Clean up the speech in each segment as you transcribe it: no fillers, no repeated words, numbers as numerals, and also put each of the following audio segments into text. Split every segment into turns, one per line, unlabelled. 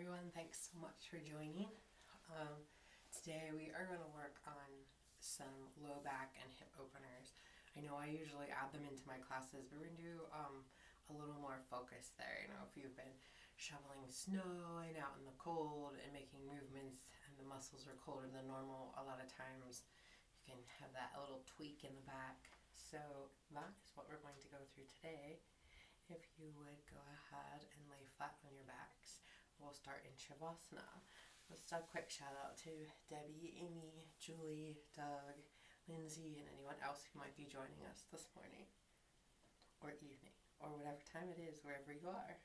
everyone, thanks so much for joining. Today we are going to work on some low back and hip openers. I know I usually add them into my classes, but we're going to do a little more focus there. If you've been shoveling snow and out in the cold and making movements and the muscles are colder than normal, a lot of times you can have that little tweak in the back. So that is what we're going to go through today. If you would go ahead and lay flat on your backs, we'll start in Shavasana. Just a quick shout out to Debbie, Amy, Julie, Doug, Lindsay, and anyone else who might be joining us this morning or evening or whatever time it is, wherever you are.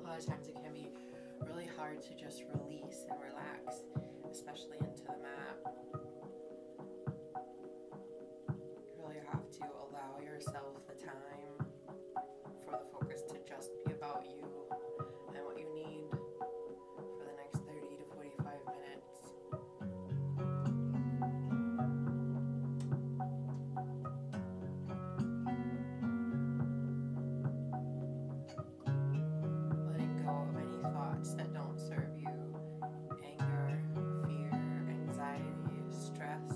A lot of times it can be really hard to just release and relax, especially into the mat. You really have to allow yourself the time for the focus to just be about you and what you need for the next 30 to 45 minutes. That don't serve you, anger, fear, anxiety, stress.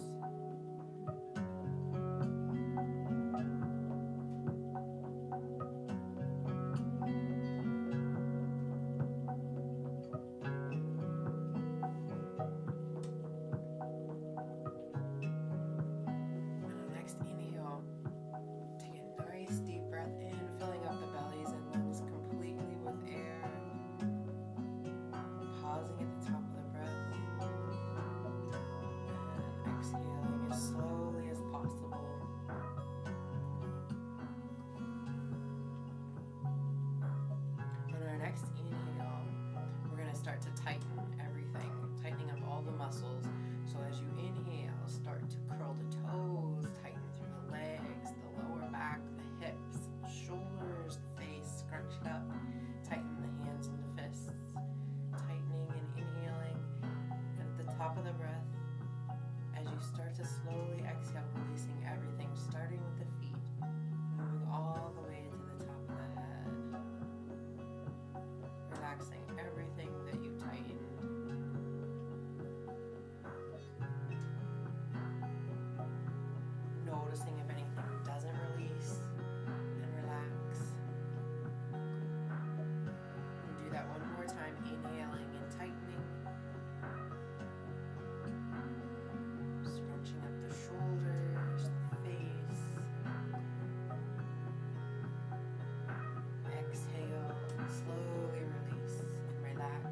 And the next inhale, take a nice deep breath in, filling up the bellies and lungs completely with air. Pausing at the top of the breath and exhaling as slowly as possible. On our next inhale, we're going to start to tighten everything, tightening up all the muscles. So as you inhale, start to curl the toes, tighten through the legs, the lower back, the hips, shoulders, the face, scrunch it up, tighten the hands into fists. Tightening and inhaling, and at the top of the breath, as you start to slowly exhale, releasing everything, starting with the feet, moving all the way to the top of the head, relaxing everything that you tightened. Noticing if anything doesn't release and relax. Do that one more time, inhaling and tightening. Scrunching up the shoulders, the face. Exhale, slowly release and relax.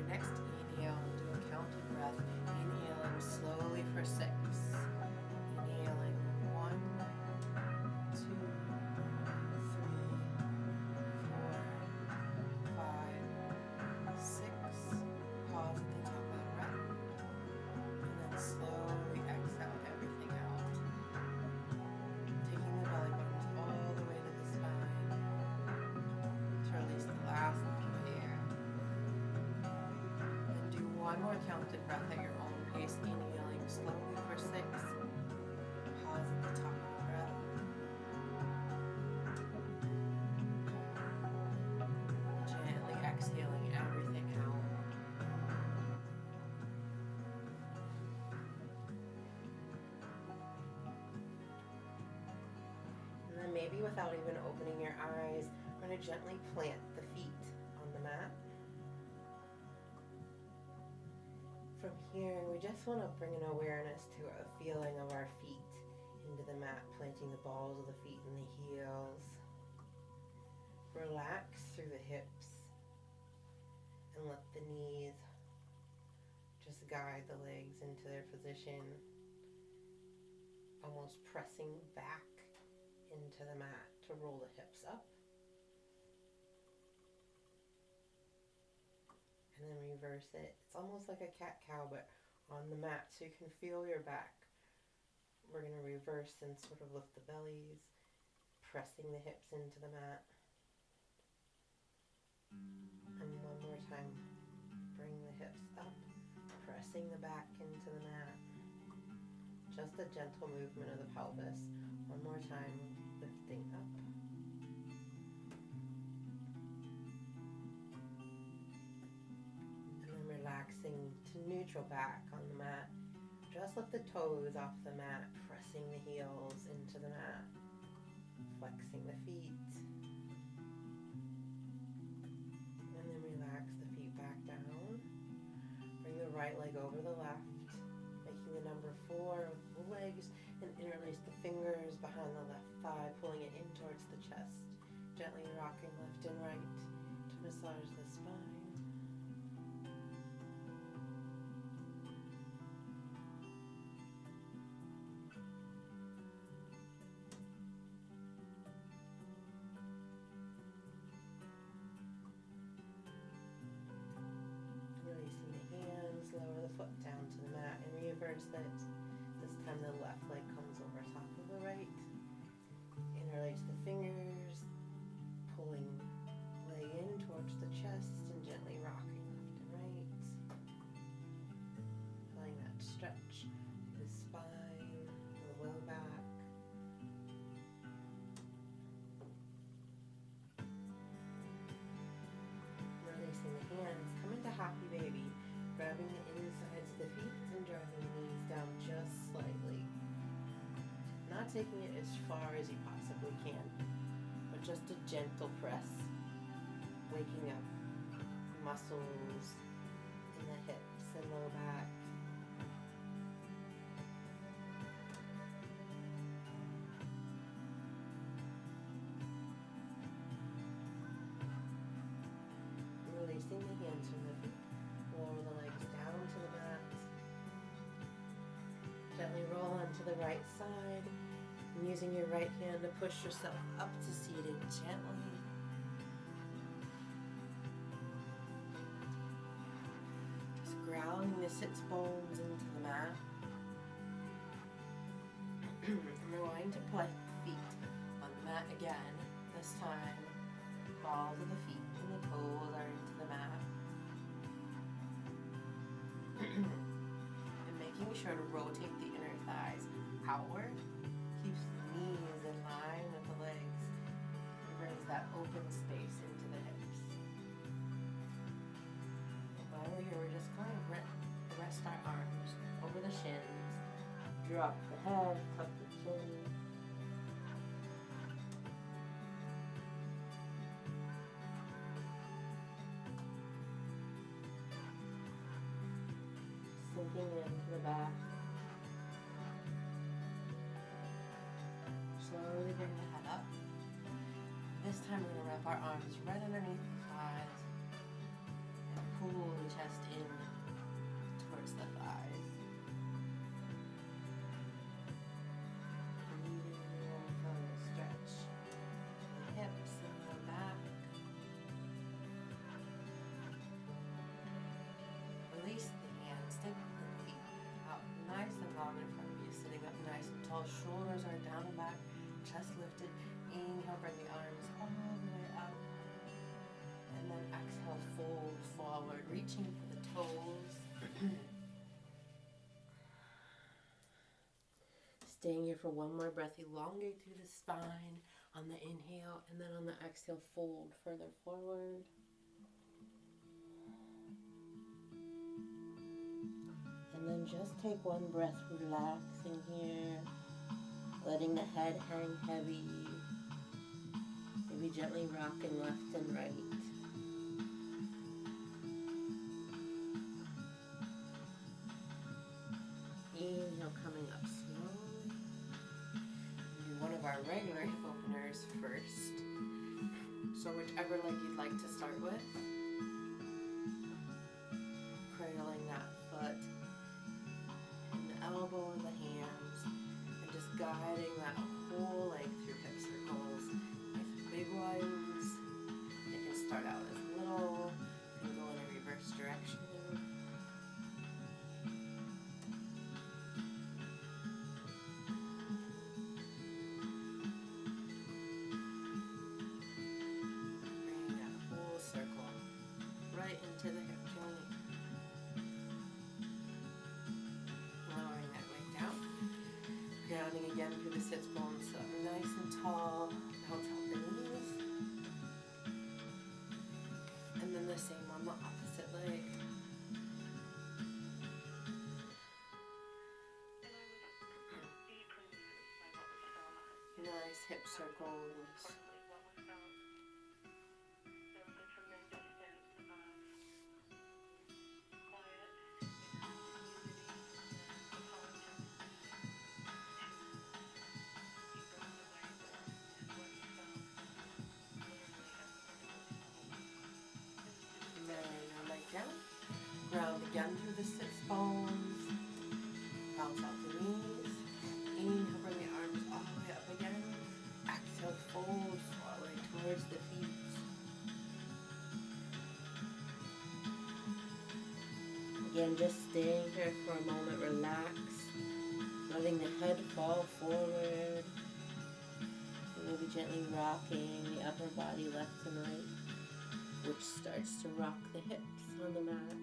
Next inhale, we'll do a counted breath. Inhaling slowly for 6. Inhaling 1, 2, 3, 4, 5, 6. Pause at the top of the breath. And then slowly exhale everything out. Taking the belly buttons all the way to the spine to release the last bit of air. One more counted breath at your own pace, inhaling slowly for 6. Pause at the top of the breath. Gently exhaling everything out. And then maybe without even opening your eyes, we're going to gently plant the feet on the mat. From here, we just want to bring an awareness to a feeling of our feet into the mat, planting the balls of the feet in the heels. Relax through the hips and let the knees just guide the legs into their position, almost pressing back into into the mat to roll the hips up. And then reverse it. It's almost like a cat-cow, but on the mat, so you can feel your back. We're going to reverse and sort of lift the bellies, pressing the hips into the mat. And one more time, bring the hips up, pressing the back into the mat. Just a gentle movement of the pelvis. One more time, lifting up. And then relaxing to neutral back on the mat. Just lift the toes off the mat, pressing the heels into the mat, flexing the feet. And then relax the feet back down. Bring the right leg over the left, making the number 4 with the legs, and interlace the fingers behind the left thigh, pulling it in towards the chest. Gently rocking left and right to massage the spine. Releasing the hands, lower the foot down to the mat and reverse it. This time the left leg comes over top of the right. Interlace the fingers, pulling leg in towards the chest and gently rocking left and right. Feeling that stretch through the spine, the low back. Releasing the hands, come into happy baby, grabbing the insides of the feet and driving the knees down just slightly. Not taking it as far as you possibly can, but just a gentle press, waking up muscles in the hips and low back. Releasing the hands from the feet, lower the legs down to the mat. Gently roll onto the right side, and using your right hand to push yourself up to seated gently. Just grounding the sits bones into the mat. And we're going to put the feet on the mat again. This time, balls of the feet and the toes are into the mat. And making sure to rotate the inner thighs outward. Keeps the knees in line with the legs. It brings that open space into the hips. And while we're here, we're just going to rest our arms over the shins. Drop the head, tuck the chin. Sinking into the back. Slowly bring the head up. This time we're going to wrap our arms right underneath the thighs and pull the chest in towards the thighs. Breathing in from the stretch the hips and the back. Release the hands, take the feet out nice and long in front of you, sitting up nice and tall. Shoulders are down and back, chest lifted. Inhale, bring the arms all the way up. And then exhale, fold forward, reaching for the toes. Staying here for one more breath, elongate through the spine on the inhale, and then on the exhale, fold further forward. And then just take one breath, relaxing here, letting the head hang heavy, maybe gently rocking left and right. Inhale, coming up slowly. Do one of our regular hip openers first. So whichever leg you'd like to start with. Cradling that foot and the elbow and the hands, and just guiding that whole leg through hip circles. again through the sits bones, sit up nice and tall, bounce out the knees. And then the same on the opposite leg. Nice hip circles. Ground again through the sits bones. Bounce out the knees. Inhale, bring the arms all the way up again. Exhale, fold forward towards the feet. Again, just staying here for a moment, relax. Letting the head fall forward. And maybe gently rocking the upper body left and right, which starts to rock the hips on the mat.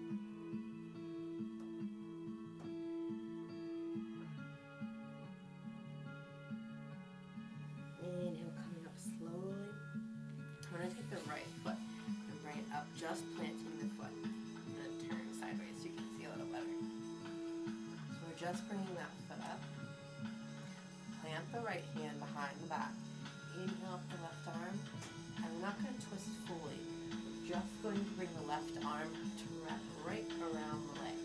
Inhale, coming up slowly. I'm going to take the right foot and bring it up, just planting the foot. I'm going to turn sideways so you can see a little better. So we're just bringing that foot up. Plant the right hand behind the back. Inhale up the left arm. And we're not going to twist fully. Just going to bring the left arm to wrap right around the leg.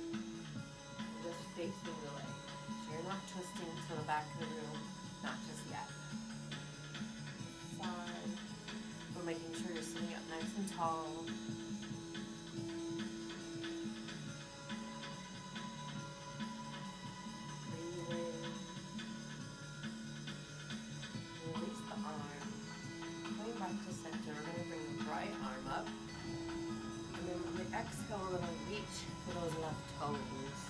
Just facing the leg. So you're not twisting to the back of the room, not just yet. Side. We're making sure you're sitting up nice and tall. Breathing. Release the arm. Going back to center, we're going to bring the right arm up. Exhale, we're going to reach for those left toes.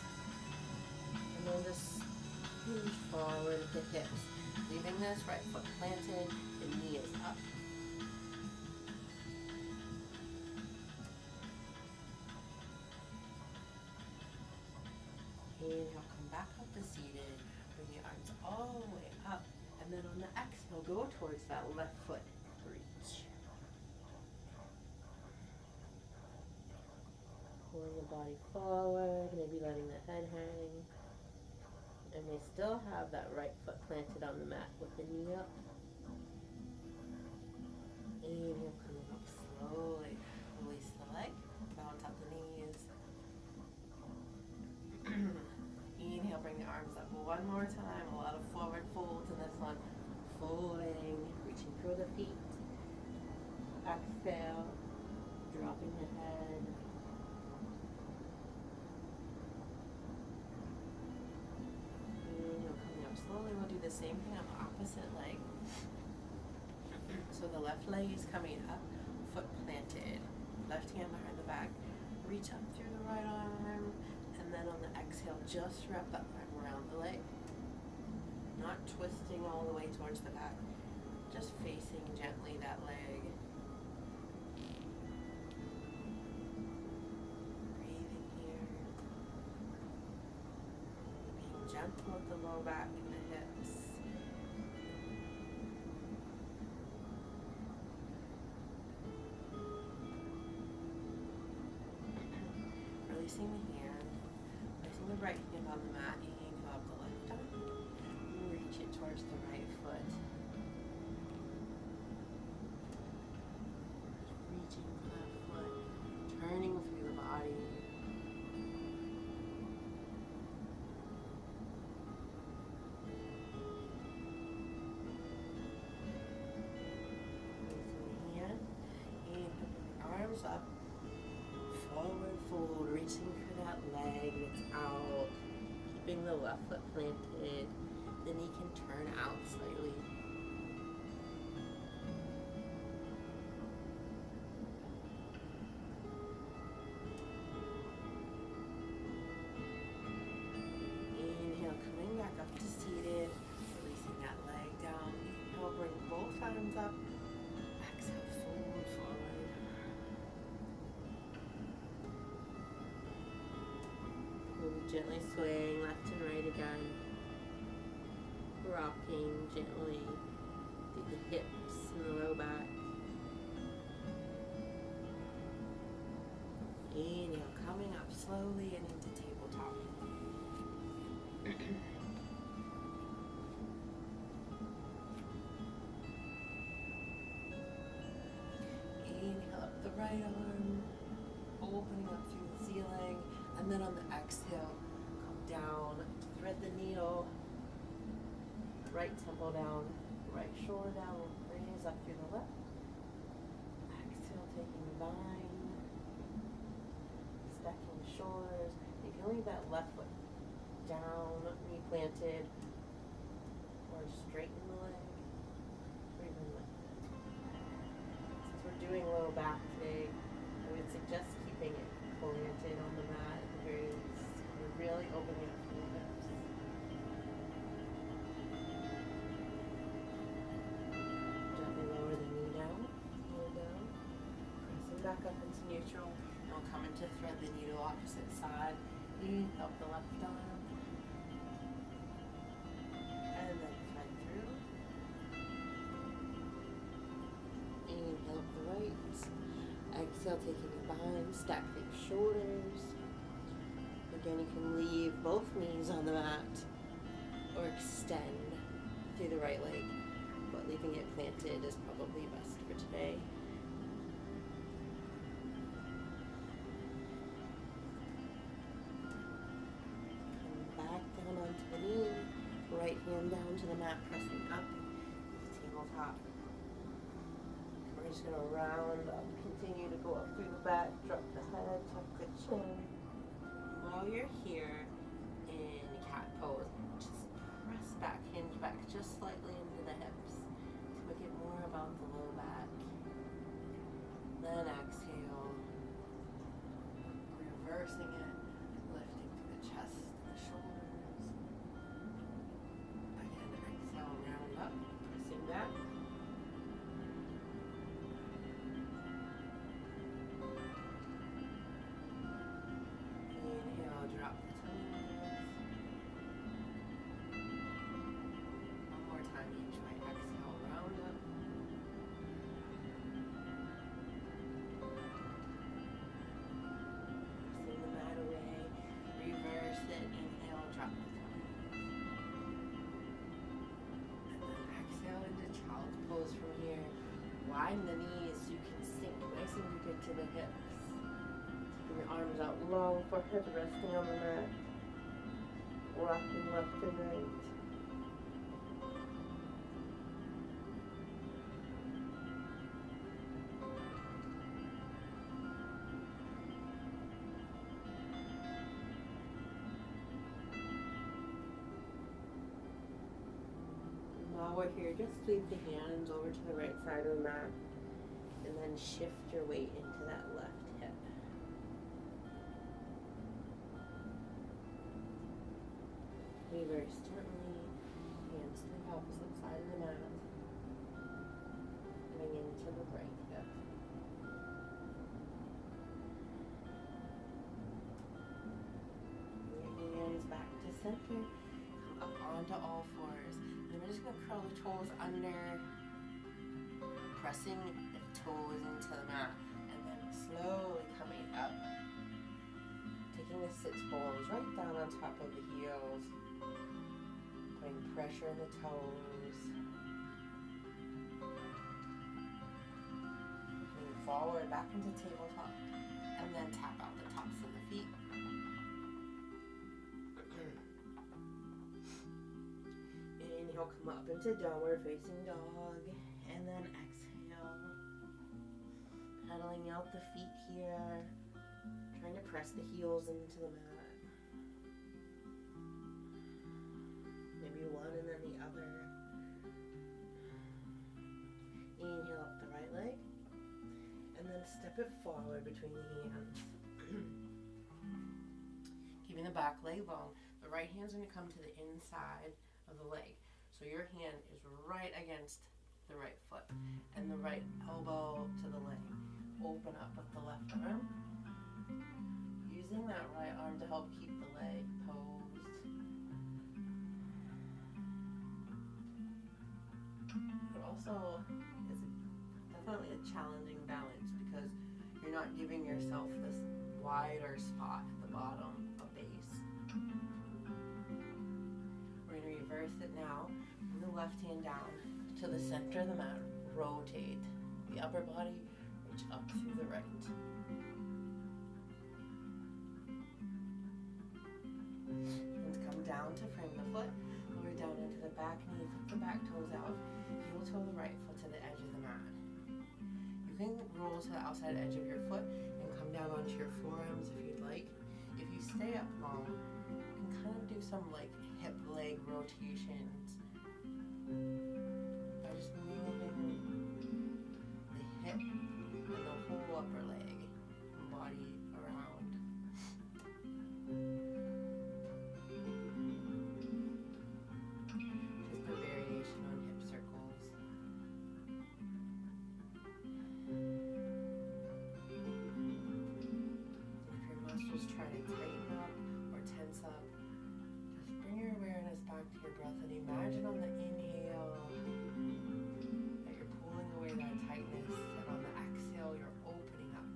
And then just hinge forward at the hips. Leaving this right foot planted, the knee is up. Inhale, come back up to seated. Bring the arms all the way up. And then on the exhale, go towards that left foot. Reach. Pulling the body forward, maybe letting the head hang. And we still have that right foot planted on the mat with the knee up. Inhale, coming up slowly. Release the leg, bounce out the knees. Inhale, bring the arms up one more time. A lot of forward folds in this one. Folding, reaching through the feet. Exhale, dropping the head. Slowly we'll do the same thing on the opposite leg. So the left leg is coming up, foot planted, left hand behind the back. Reach up through the right arm, and then on the exhale, just wrap that arm around the leg. Not twisting all the way towards the back, just facing gently that leg. Breathing here. Being gentle with the low back. Releasing the hand, placing the right hand on the mat, inhale up the left arm, reach it towards the right foot. Reaching for that foot, turning through the body. Releasing the hand, and arms up. Forward fold, reaching for that leg that's out, keeping the left foot planted. The knee can turn out slightly. Inhale, coming back up to seated, releasing that leg down. Inhale, bring both arms up. Exhale, fold forward. Gently swaying left and right again.
rocking gently through the hips and the low back. Inhale, coming up slowly and into tabletop. Inhale up the right arm, opening up through the ceiling, and then on the exhale, come down, thread the needle, right temple down, right shoulder down, raise up through the left. Exhale, taking the bind, stacking the shoulders. You can leave that left foot down, knee planted, or straighten the leg, or even lift it. Since we're doing low back today, I would suggest keeping it planted on the mat at the very least. We're really opening up through the hips. Gently lower the knee down, pressing back up into neutral. And we'll come into thread the needle opposite side. Up the left arm. And then thread through. Inhale up the right. Exhale, taking a bind, stack the shoulders. Again, you can leave both knees on the mat or extend through the right leg, but leaving it planted is probably best for today. Come back down onto the knee, right hand down to the mat, pressing up to the tabletop. We're just going to round up, continue to go up through the back, drop the head, tuck the chin. While you're here in cat pose, just press back, hinge back just slightly into the hips to make it more about the low back. Then exhale, reversing it, lifting through the chest and the shoulders. Again, exhale, round up, pressing back. Inhale, drop the toes. One more time each way. Exhale, round up. Pressing the mat away. Reverse it. Inhale, drop the toes. And then exhale into child's pose from here. Widen the knees so you can sink nice and deep into the hips. Your arms out long, forehead resting on the mat. Rocking left and right. While we're here, just sweep the hands over to the right side of the mat and then shift your weight into that left hip. Reverse gently, hands to the opposite side of the mat, coming into the right hip. Bring your hands back to center, come up onto all fours. And we're just going to curl the toes under, pressing the toes into the mat, and then slowly coming up, taking the sits bones right down on top of the heels. Putting pressure in the toes. Moving forward, back into tabletop, and then tap out the tops of the feet. Inhale, come up into downward facing dog, and then exhale. Pedaling out the feet here, trying to press the heels into the mat. Maybe one and then the other. Inhale up the right leg, and then step it forward between the hands. Keeping the back leg long. The right hand's going to come to the inside of the leg. So your hand is right against the right foot, and the right elbow to the leg. Open up with the left arm. Using that right arm to help keep the leg posed. It also is definitely a challenging balance because you're not giving yourself this wider spot at the bottom of base. We're going to reverse it now. Bring the left hand down to the center of the mat. Rotate the upper body, reach up through the right. And come down to frame the foot. Lower down into the back knee, flip the back toes out. Heel toe the right foot to the edge of the mat. You can roll to the outside edge of your foot and come down onto your forearms if you'd like. If you stay up long, you can kind of do some like hip leg rotations by just moving the hip and the whole upper leg and body around. Just a variation on hip circles. If your muscles try to tighten up or tense up, just bring your awareness back to your breath and imagine on the inhale that you're pulling away that tightness, and on the exhale you're opening up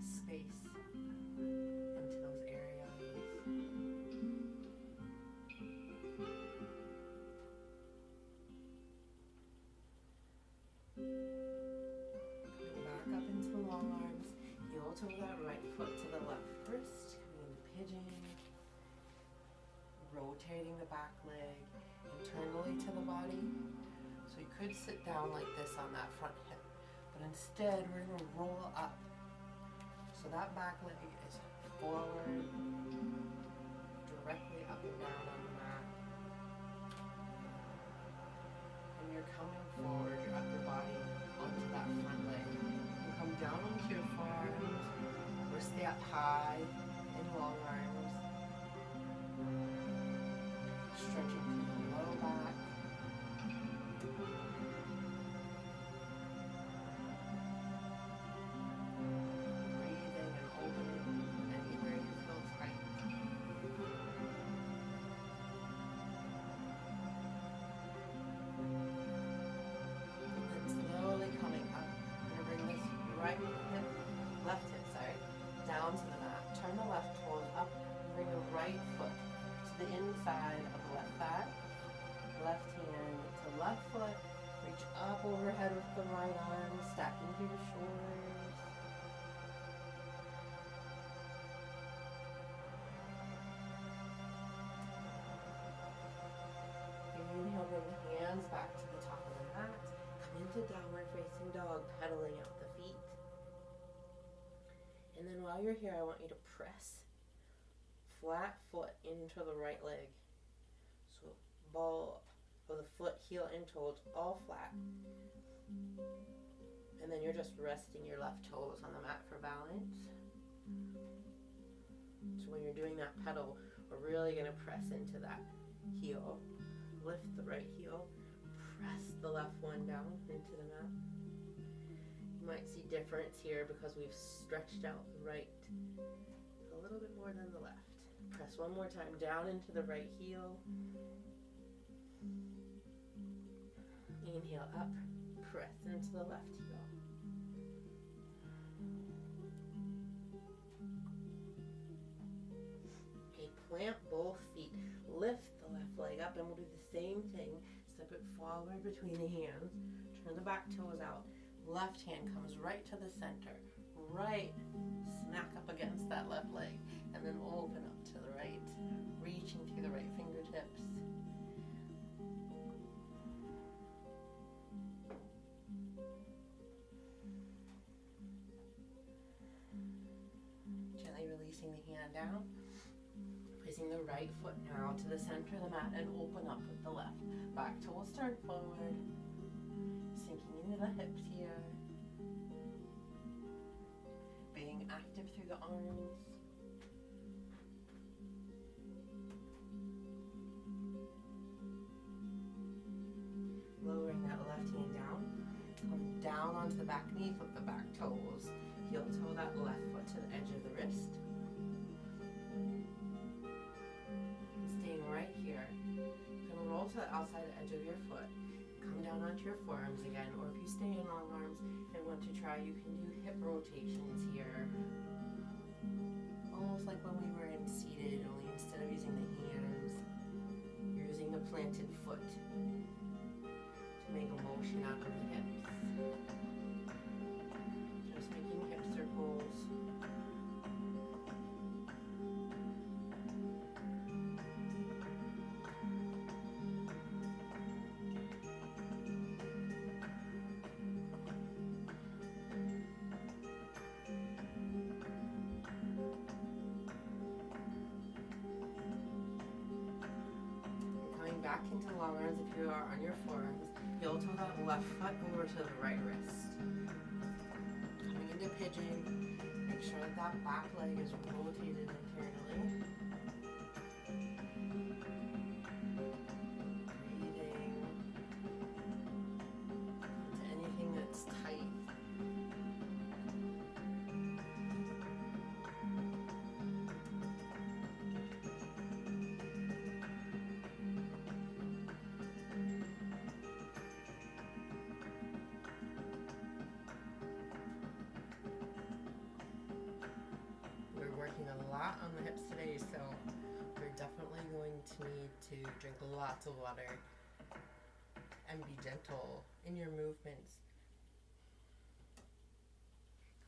space into those areas. Coming back up into the long arms, heel toe that right foot to the left wrist, coming into pigeon, rotating the back leg internally to the body. So you could sit down like this on that front hip, but instead we're going to roll up. So that back leg is forward, directly up and down on the mat. And you're coming forward, your upper body onto that front leg. You come down onto your forearms, or stay up high in long arms. Stretching through the low back. Breathing and opening anywhere you feel tight. And then slowly coming up. We're going to bring this left hip, down to the mat. Turn the left toes up and bring the right foot to the inside of the left thigh. Left hand to left foot. Reach up overhead with the right arm, stacking to your shoulders. Inhale, bring the hands back to the top of the mat. Come into downward facing dog, pedaling out the feet. And then while you're here, I want you to press flat foot into the right leg. So ball of the foot, heel and toes all flat. And then you're just resting your left toes on the mat for balance. So when you're doing that pedal, we're really going to press into that heel. Lift the right heel. Press the left one down into the mat. You might see difference here because we've stretched out the right a little bit more than the left. Press one more time down into the right heel. Inhale up, press into the left heel. Okay, plant both feet. Lift the left leg up and we'll do the same thing. Step it forward between the hands. Turn the back toes out. Left hand comes right to the center. Right, smack up against that left leg. And then open up to the right. Reaching through the right fingertips. Gently releasing the hand down. Placing the right foot now to the center of the mat and open up with the left. Back toes turn forward. Sinking into the hips here. Being active through the arms. Lowering that left hand down. Come down onto the back knee, flip the back toes. Heel toe that left foot to the edge of the wrist. Staying right here. You're going to roll to the outside edge of your foot. Come down onto your forearms again, or if you stay in long arms and want to try, you can do hip rotations here. Almost like when we were in seated, only instead of using the hands, you're using the planted foot to make a motion out of the hips. Just making hip circles. Back into long arms if you are on your forearms. You'll toe that left foot over to the right wrist. Coming into pigeon, make sure that back leg is rotated internally. Breathing into anything that's tight. Working a lot on the hips today, so we're definitely going to need to drink lots of water and be gentle in your movements.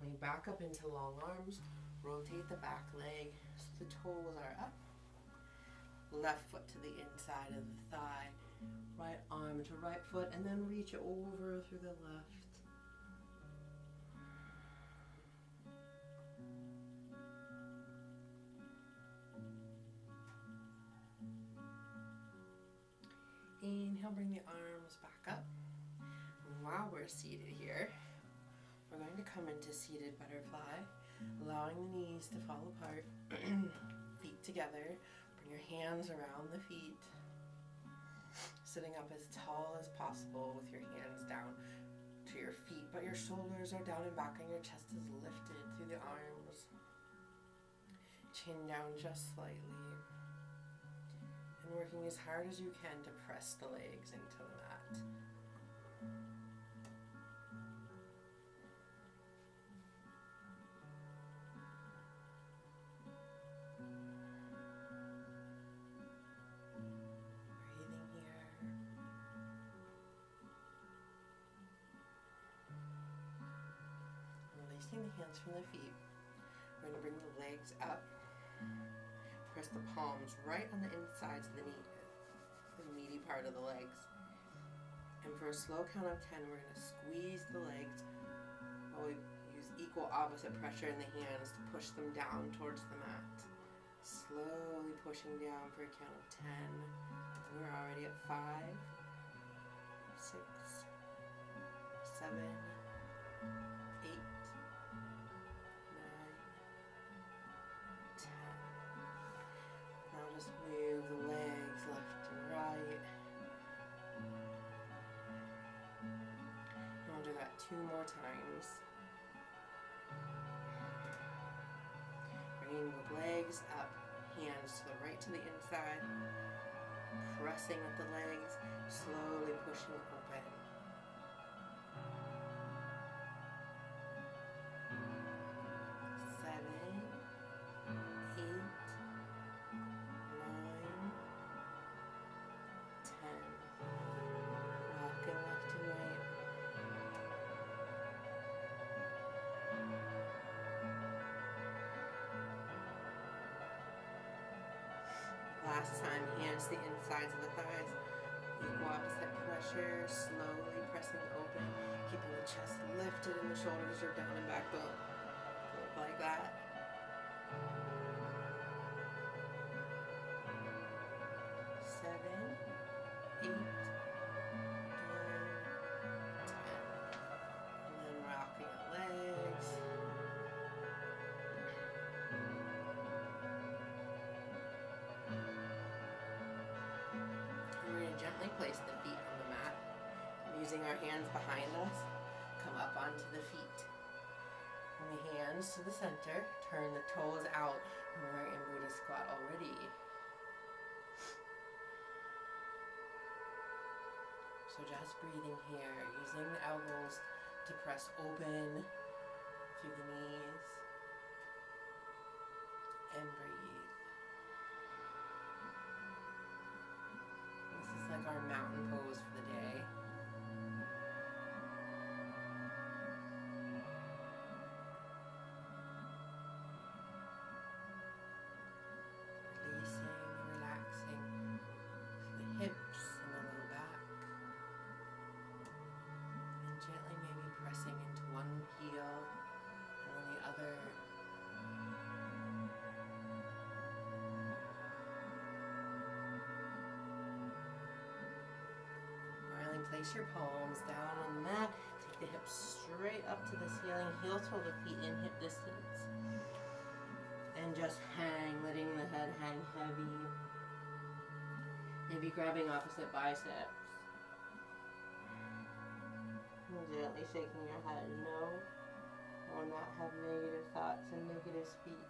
Coming back up into long arms, rotate the back leg so the toes are up. Left foot to the inside of the thigh, right arm to right foot, and then reach over through the left. Inhale, bring the arms back up. And while we're seated here, we're going to come into seated butterfly, allowing the knees to fall apart, feet together. Bring your hands around the feet, sitting up as tall as possible with your hands down to your feet, but your shoulders are down and back and your chest is lifted through the arms. Chin down just slightly. And working as hard as you can to press the legs into the mat. Breathing here. Releasing the hands from the feet. We're going to bring the legs up. Press the palms right on the insides of the knee, the meaty part of the legs. And for a slow count of 10, we're going to squeeze the legs while we use equal opposite pressure in the hands to push them down towards the mat. Slowly pushing down for a count of 10. And we're already at 5, 6, 7, 8, 9, 10. Now just move the legs left and right. And we'll do that 2 more times. Bringing the legs up, hands to the right to the inside. Pressing with the legs, slowly pushing open. 7, 8, 9, 10. Rocking left and right. Last time, hands to the insides of the thighs. Equal opposite pressure, slowly pressing open, keeping the chest lifted and the shoulders are down and back up. Look like that. 7, 8, 9, 10. And then rocking our legs. We're going to gently place the feet on the mat. Using our hands behind us, come up onto the feet. Bring the hands to the center, turn the toes out, and we're in Buddha squat already.
So just breathing here, using the elbows to press open through the knees and breathe. This is like our mountain pose for the day. Releasing and relaxing the hips and the low back. And gently maybe pressing into one heel and then the other. Finally, place your palms down on the mat. Take the hips straight up to the ceiling. Heel toe the feet in hip distance. And just hang, letting the head hang heavy. Maybe grabbing opposite biceps. And gently shaking your head no. Or not have negative thoughts and negative speak.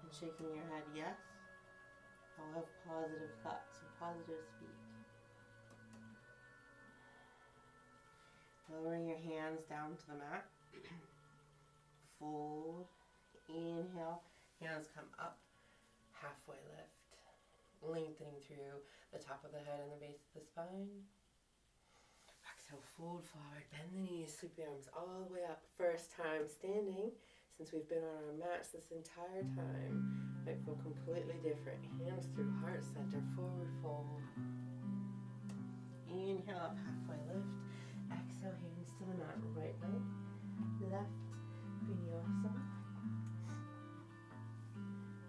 And shaking your head yes. I'll have positive thoughts and positive speak. Lowering your hands down to the mat. Fold. Inhale. Hands come up. Halfway lift. Lengthening through the top of the head and the base of the spine. Exhale, fold forward. Bend the knees. Sweep the arms all the way up. First time standing since we've been on our mats this entire time. Might feel completely different. Hands through heart center. Forward fold. Inhale up. Halfway lift. Exhale, hands to the mat, right leg, left, vinyasa.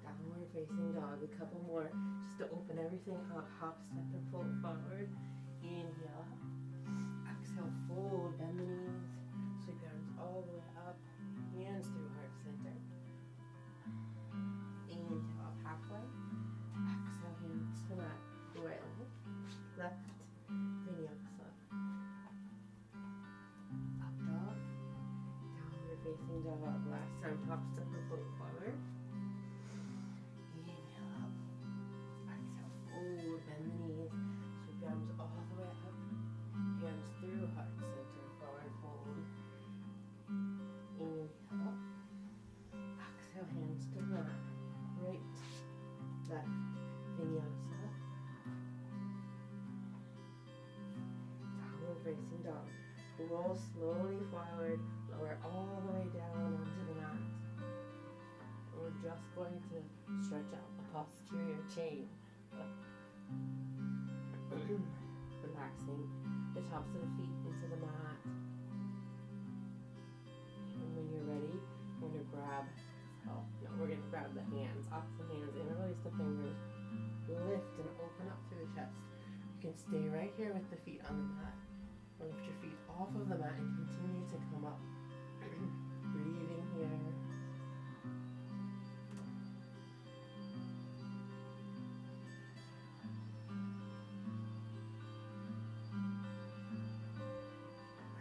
Downward facing dog, a couple more, just to open everything up, hop, step, and fold forward. Inhale, exhale, fold, bend the knees, sweep your arms all the way up, hands through heart center. Inhale, up halfway, exhale, hands to the mat, right leg, left, vinyasa. Facing dog, last time, top step and foot forward. Inhale up. Exhale, fold, bend the knees. Sweep the arms all the way up. Hands through heart center, forward fold. Inhale up. Exhale, hands to the mat. Right, left, vinyasa. Downward facing dog. Roll slowly forward. Lower all the way down onto the mat. We're just going to stretch out the posterior chain. Relaxing the tops of the feet into the mat. And when you're ready, we're going to grab the hands, off the hands, interlace the fingers, lift and open up through the chest. You can stay right here with the feet on the mat. Or lift your feet off of the mat and continue to come up. Breathing here.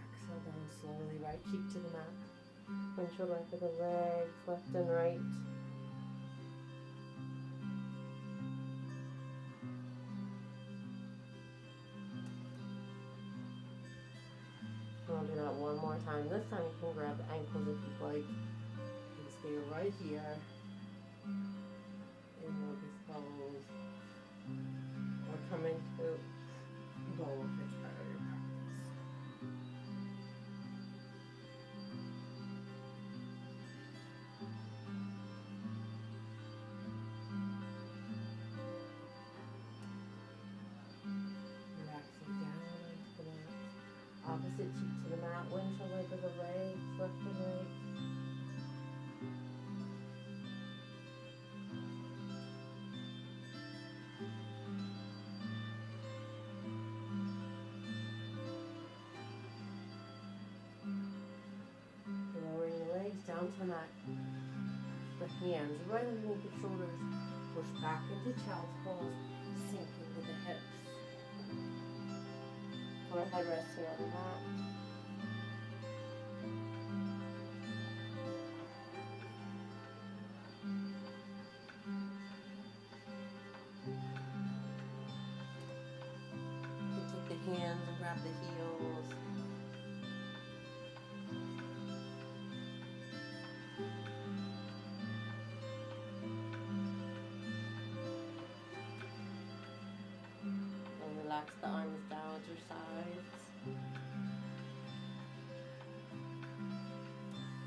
Exhale down slowly, right cheek to the mat. Windshield right for the legs, left and right. I'll do that one more time. This time you can grab the ankles if you'd like. And stay right here. In locust pose. Or come into goldfish part of your practice. Relaxing down onto the mat. Opposite cheek to the mat, windshield leg of the legs, left and right. Lowering the legs down to the mat. The hands right underneath the shoulders. Push back into child's pose, sinking with the hips. Forehead resting on the mat. You can take
relax the arms down to your sides.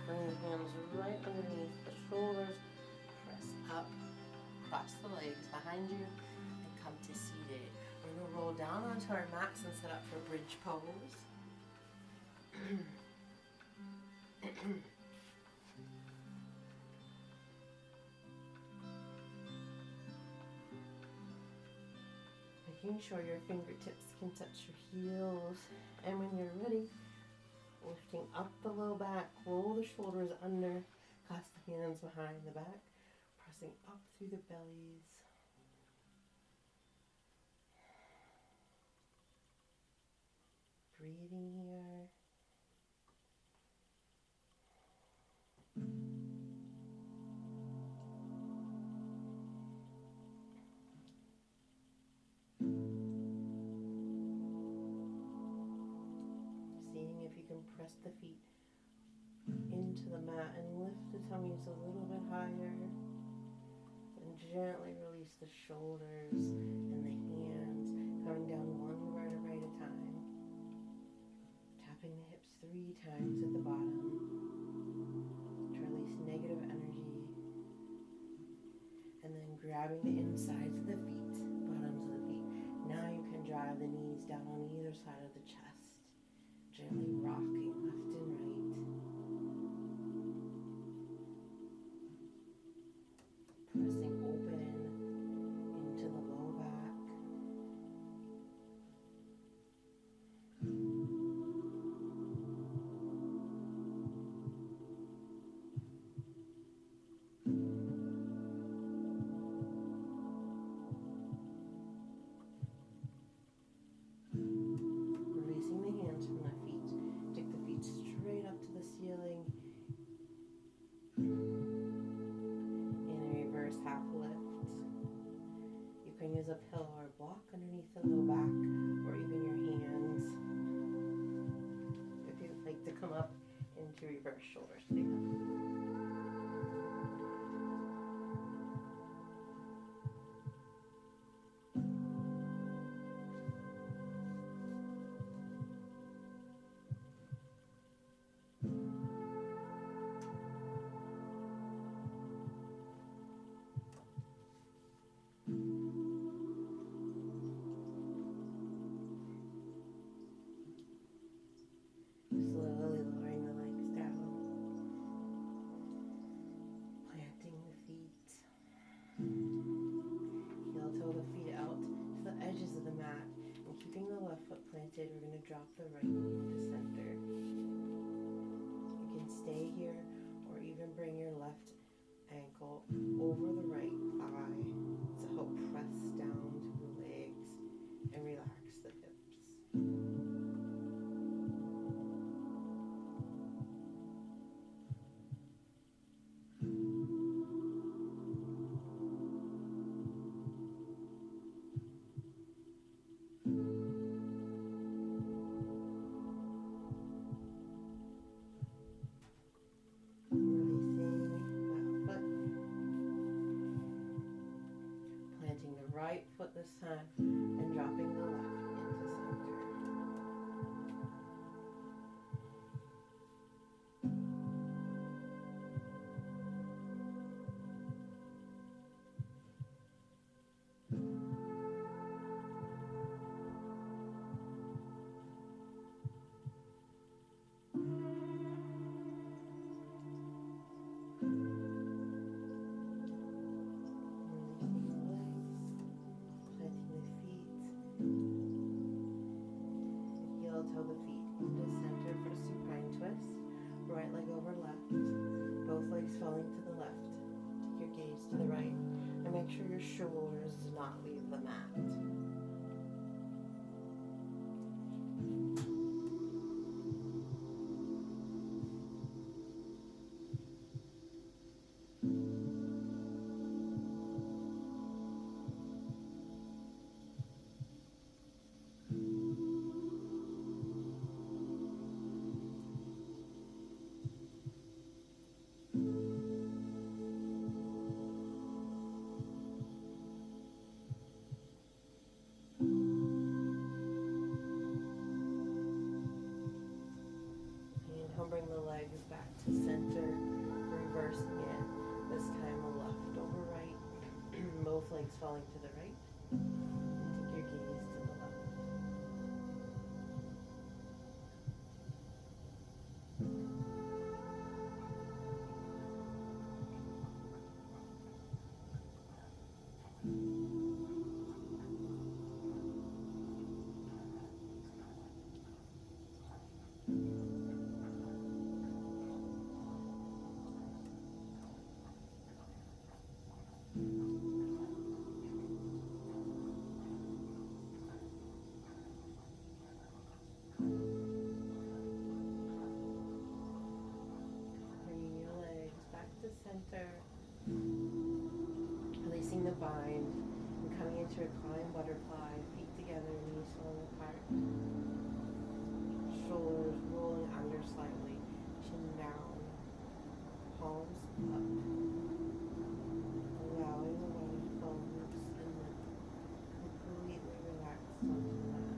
Bring the hands right underneath the shoulders. Press up, cross the legs behind you, and come to seated. We're going to roll down onto our mats and set up for bridge pose. Making sure your fingertips can touch your heels. And when you're ready, lifting up the low back, roll the shoulders under, clasp the hands behind the back, pressing up through the bellies. Breathing here. Seeing if you can press the feet into the mat and lift the tummies a little bit higher. And gently release the shoulders and the hands, coming down one vertebrae at a time. Tapping the hips 3 times at the bottom to release negative energy. And then grabbing the insides of the feet, bottoms of the feet. Now you can drive the knees down on either side of the chest, gently rocking left and right. Pressing open into the low back. Releasing the hands from the feet. Take the feet straight up to the ceiling. In a reverse half lift. You can use a pillow or block underneath the low back, or even your hands. If you'd like to come up into reverse shoulder stand. Slowly lowering the legs down. Planting the feet. Heel toe the feet out to the edges of the mat. And keeping the left foot planted, we're going to drop the right knee into center. You can stay here or even bring your left ankle over the right thigh to help press down to the legs and relax the hips. Releasing that foot. Planting the right foot this time and dropping the left into center. Toe the feet into center for supine twist. Right leg over left. Both legs falling to the left. Take your gaze to the right. And make sure your shoulders do not leave the mat. back to center, reversing it. This time a left over right, both legs falling to the right. And take your gaze to the left. Bringing your legs back to center, releasing the bind, and coming into reclined butterfly, feet together, knees falling apart, shoulders rolling under slightly, chin down, palms up, allowing the body to fall loose and limp, completely relaxed onto the mat.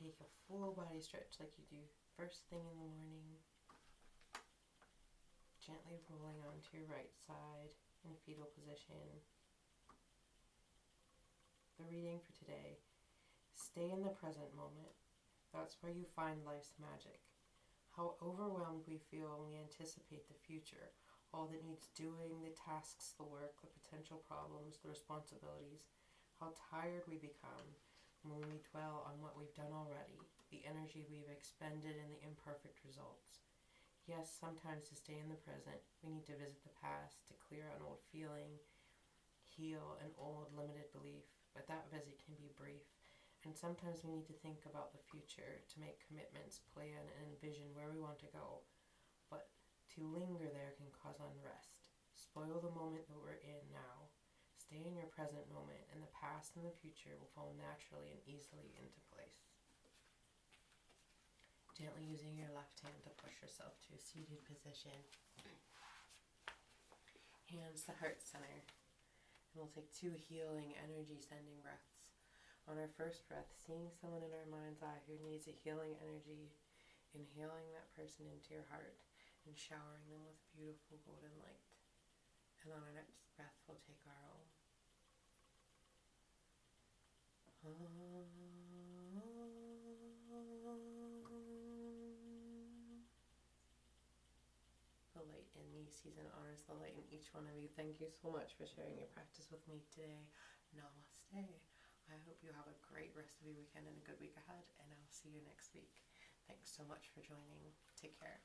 take a full body stretch like you do first thing in the morning. Gently rolling onto your right side in fetal position. The reading for today: stay in the present moment. That's where you find life's magic. How overwhelmed we feel when we anticipate the future, all that needs doing, the tasks, the work, the potential problems, the responsibilities. How tired we become when we dwell on what we've done already, the energy we've expended and the imperfect results. Yes, sometimes to stay in the present, we need to visit the past, to clear an old feeling, heal an old limited belief, but that visit can be brief. And sometimes we need to think about the future, to make commitments, plan, and envision where we want to go. But to linger there can cause unrest, spoil the moment that we're in now. Stay in your present moment, and the past and the future will fall naturally and easily into place. Gently using your left hand to push yourself to a seated position. Hands to heart center. And we'll take 2 healing, energy-sending breaths. On our first breath, seeing someone in our mind's eye who needs a healing energy, inhaling that person into your heart and showering them with beautiful golden light. And on our next breath, we'll take our own. The light in me sees and honors the light in each one of you. Thank you so much for sharing your practice with me today. Namaste. I hope you have a great rest of your weekend and a good week ahead, and I'll see you next week. Thanks so much for joining. Take care.